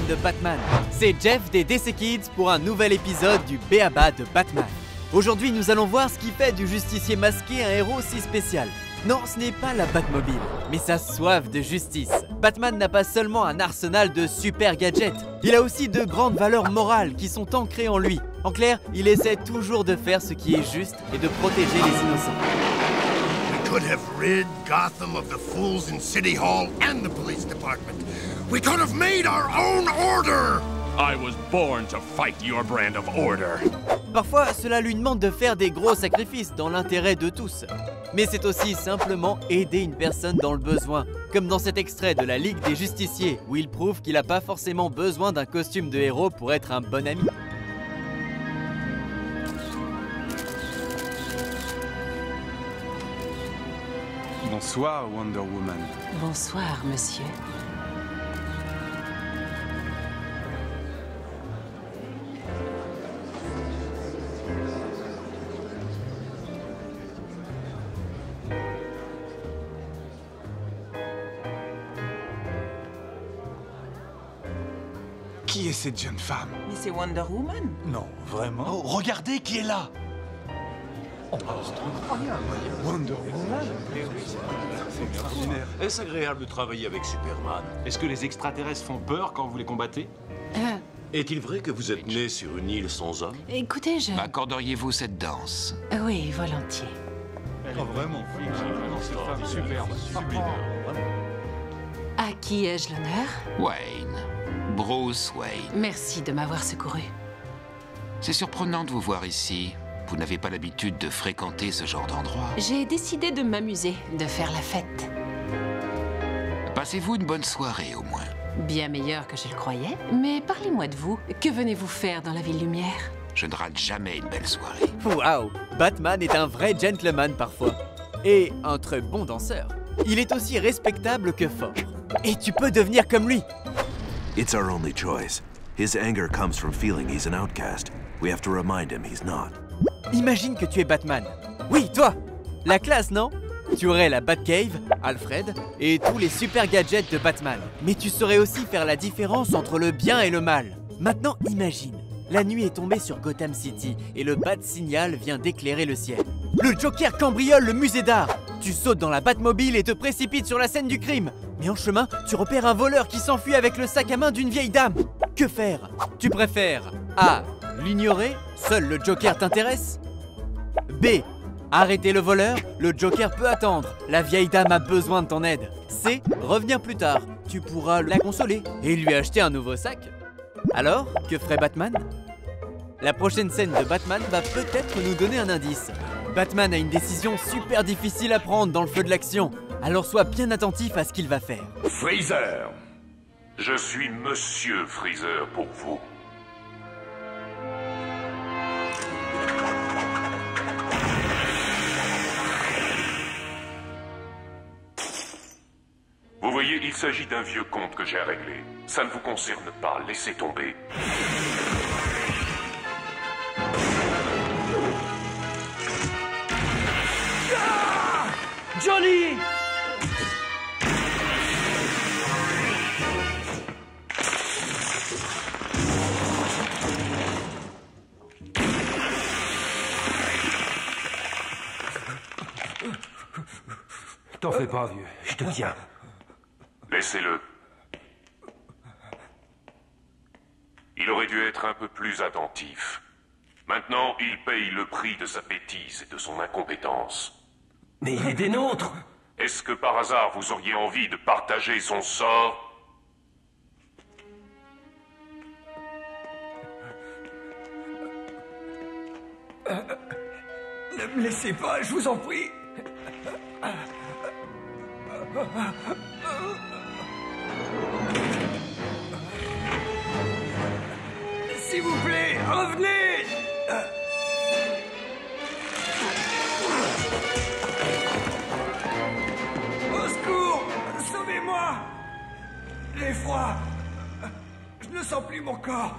de Batman. C'est Jeff des DC Kids pour un nouvel épisode du B.A.B.A. de Batman. Aujourd'hui, nous allons voir ce qui fait du justicier masqué un héros si spécial. Non, ce n'est pas la Batmobile, mais sa soif de justice. Batman n'a pas seulement un arsenal de super gadgets, il a aussi de grandes valeurs morales qui sont ancrées en lui. En clair, il essaie toujours de faire ce qui est juste et de protéger les innocents. We could have rid Gotham of the fools in City Hall and the police department. We could have made our own order. I was born to fight your brand of order. Parfois, cela lui demande de faire des gros sacrifices dans l'intérêt de tous. Mais c'est aussi simplement aider une personne dans le besoin, comme dans cet extrait de la Ligue des Justiciers, où il prouve qu'il n'a pas forcément besoin d'un costume de héros pour être un bon ami. Bonsoir, Wonder Woman. Bonsoir, monsieur. Qui est cette jeune femme? Mais c'est Wonder Woman. Non, vraiment? Oh, regardez qui est là! Wonder Woman? C'est extraordinaire. Est-ce agréable de travailler avec Superman? Est-ce que les extraterrestres font peur quand vous les combattez? Est-il vrai que vous êtes né sur une île sans hommes? Écoutez, je... M'accorderiez-vous cette danse? Oui, volontiers. Oh, vraiment, cette femme superbe, sublime. À qui ai-je l'honneur? Wayne. Bruce Wayne. Merci de m'avoir secouru. C'est surprenant de vous voir ici. Vous n'avez pas l'habitude de fréquenter ce genre d'endroit. J'ai décidé de m'amuser, de faire la fête. Passez-vous une bonne soirée, au moins. Bien meilleure que je le croyais. Mais parlez-moi de vous. Que venez-vous faire dans la Ville Lumière? Je ne rate jamais une belle soirée. Waouh! Batman est un vrai gentleman parfois. Et un très bon danseur. Il est aussi respectable que fort. Et tu peux devenir comme lui! It's our only choice. His anger comes from feeling he's an outcast. We have to remind him he's not. Imagine que tu es Batman. Oui, toi! La classe, non? Tu aurais la Batcave, Alfred, et tous les super gadgets de Batman. Mais tu saurais aussi faire la différence entre le bien et le mal. Maintenant, imagine. La nuit est tombée sur Gotham City et le Bat-Signal vient d'éclairer le ciel. Le Joker cambriole le musée d'art. Tu sautes dans la Batmobile et te précipites sur la scène du crime. Mais en chemin, tu repères un voleur qui s'enfuit avec le sac à main d'une vieille dame. Que faire? Tu préfères A. L'ignorer? Seul le Joker t'intéresse? B. Arrêter le voleur? Le Joker peut attendre. La vieille dame a besoin de ton aide. C. Revenir plus tard. Tu pourras la consoler et lui acheter un nouveau sac. Alors, que ferait Batman? La prochaine scène de Batman va peut-être nous donner un indice. Batman a une décision super difficile à prendre dans le feu de l'action. Alors sois bien attentif à ce qu'il va faire. Freezer! Je suis Monsieur Freezer pour vous. Vous voyez, il s'agit d'un vieux compte que j'ai à régler. Ça ne vous concerne pas, laissez tomber. Johnny! T'en fais pas, vieux. Je te tiens. Laissez-le. Il aurait dû être un peu plus attentif. Maintenant, il paye le prix de sa bêtise et de son incompétence. Mais il est des nôtres! Est-ce que par hasard vous auriez envie de partager son sort? Ne me laissez pas, je vous en prie! S'il vous plaît, revenez! Au secours! Sauvez-moi! L'effroi! Je ne sens plus mon corps!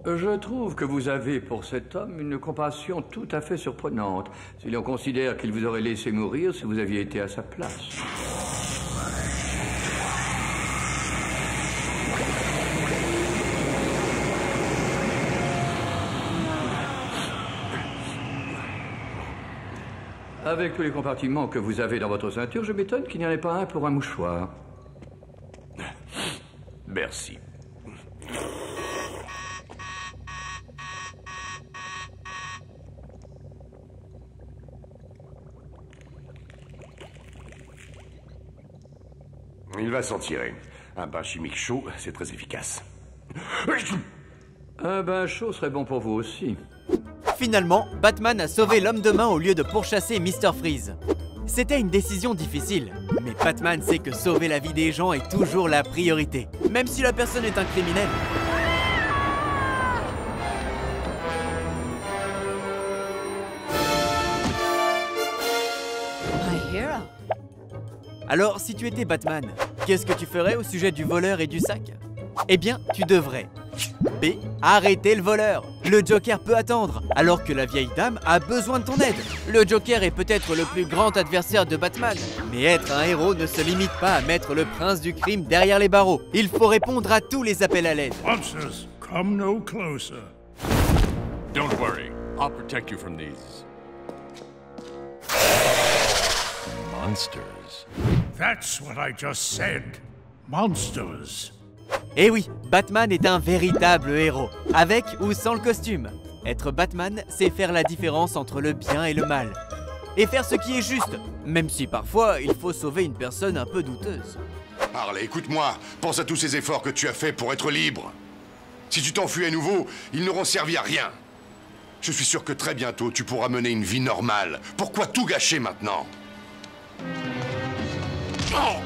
Je trouve que vous avez pour cet homme une compassion tout à fait surprenante, si l'on considère qu'il vous aurait laissé mourir si vous aviez été à sa place. Avec tous les compartiments que vous avez dans votre ceinture, je m'étonne qu'il n'y en ait pas un pour un mouchoir. Merci. Il va s'en tirer. Un bain chimique chaud, c'est très efficace. Un bain chaud serait bon pour vous aussi. Finalement, Batman a sauvé l'homme de main au lieu de pourchasser Mr. Freeze. C'était une décision difficile, mais Batman sait que sauver la vie des gens est toujours la priorité, même si la personne est un criminel. Alors, si tu étais Batman, qu'est-ce que tu ferais au sujet du voleur et du sac? Eh bien, tu devrais B. Arrêter le voleur. Le Joker peut attendre, alors que la vieille dame a besoin de ton aide. Le Joker est peut-être le plus grand adversaire de Batman, mais être un héros ne se limite pas à mettre le prince du crime derrière les barreaux. Il faut répondre à tous les appels à l'aide. Monsters, come no closer. Don't worry, I'll protect you from these monsters. That's what I just said. Monsters. Eh oui, Batman est un véritable héros, avec ou sans le costume. Être Batman, c'est faire la différence entre le bien et le mal. Et faire ce qui est juste, même si parfois il faut sauver une personne un peu douteuse. Harley, écoute-moi. Pense à tous ces efforts que tu as faits pour être libre. Si tu t'enfuis à nouveau, ils n'auront servi à rien. Je suis sûr que très bientôt, tu pourras mener une vie normale. Pourquoi tout gâcher maintenant? Oh!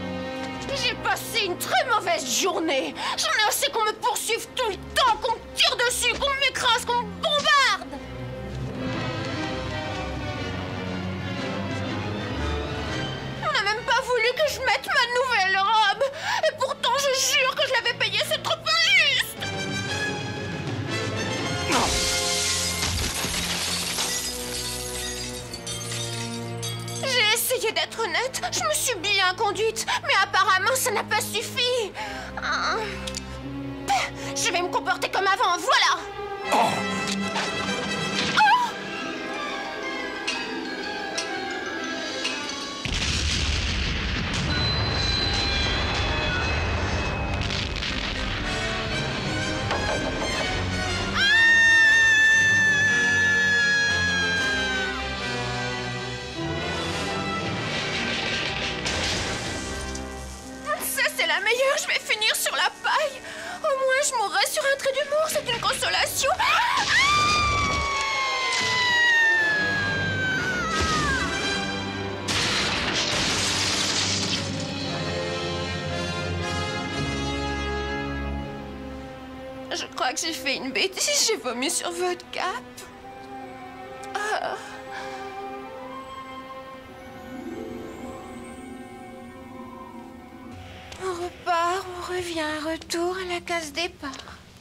J'ai passé une très mauvaise journée. J'en ai assez qu'on me poursuive tout le temps, qu'on me tire dessus, qu'on m'écrase, qu'on me bombarde. On n'a même pas voulu que je mette ma nouvelle robe. Et pourtant, je jure que je l'avais payée, c'est trop injuste. J'ai essayé d'être honnête, je me suis bien conduite, mais apparemment ça n'a pas suffi. Je vais me comporter comme avant, voilà. Oh. Je vais finir sur la paille. Au moins, je mourrai sur un trait d'humour. C'est une consolation. Je crois que j'ai fait une bêtise. J'ai vomi sur votre cape. On repart, on revient, retour à la case départ.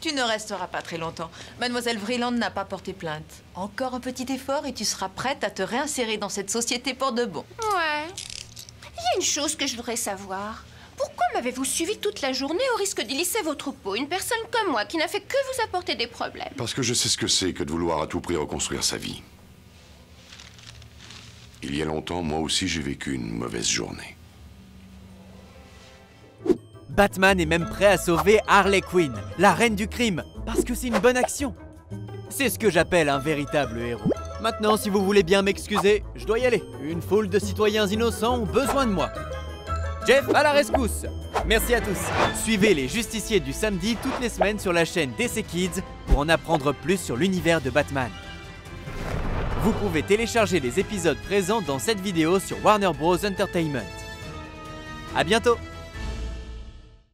Tu ne resteras pas très longtemps. Mademoiselle Vreeland n'a pas porté plainte. Encore un petit effort et tu seras prête à te réinsérer dans cette société pour de bon. Ouais. Il y a une chose que je voudrais savoir. Pourquoi m'avez-vous suivi toute la journée au risque d'y lisser votre peau? Une personne comme moi qui n'a fait que vous apporter des problèmes. Parce que je sais ce que c'est que de vouloir à tout prix reconstruire sa vie. Il y a longtemps, moi aussi, j'ai vécu une mauvaise journée. Batman est même prêt à sauver Harley Quinn, la reine du crime, parce que c'est une bonne action. C'est ce que j'appelle un véritable héros. Maintenant, si vous voulez bien m'excuser, je dois y aller. Une foule de citoyens innocents ont besoin de moi. Jeff à la rescousse. Merci à tous. Suivez les Justiciers du samedi toutes les semaines sur la chaîne DC Kids pour en apprendre plus sur l'univers de Batman. Vous pouvez télécharger les épisodes présents dans cette vidéo sur Warner Bros Entertainment. À bientôt.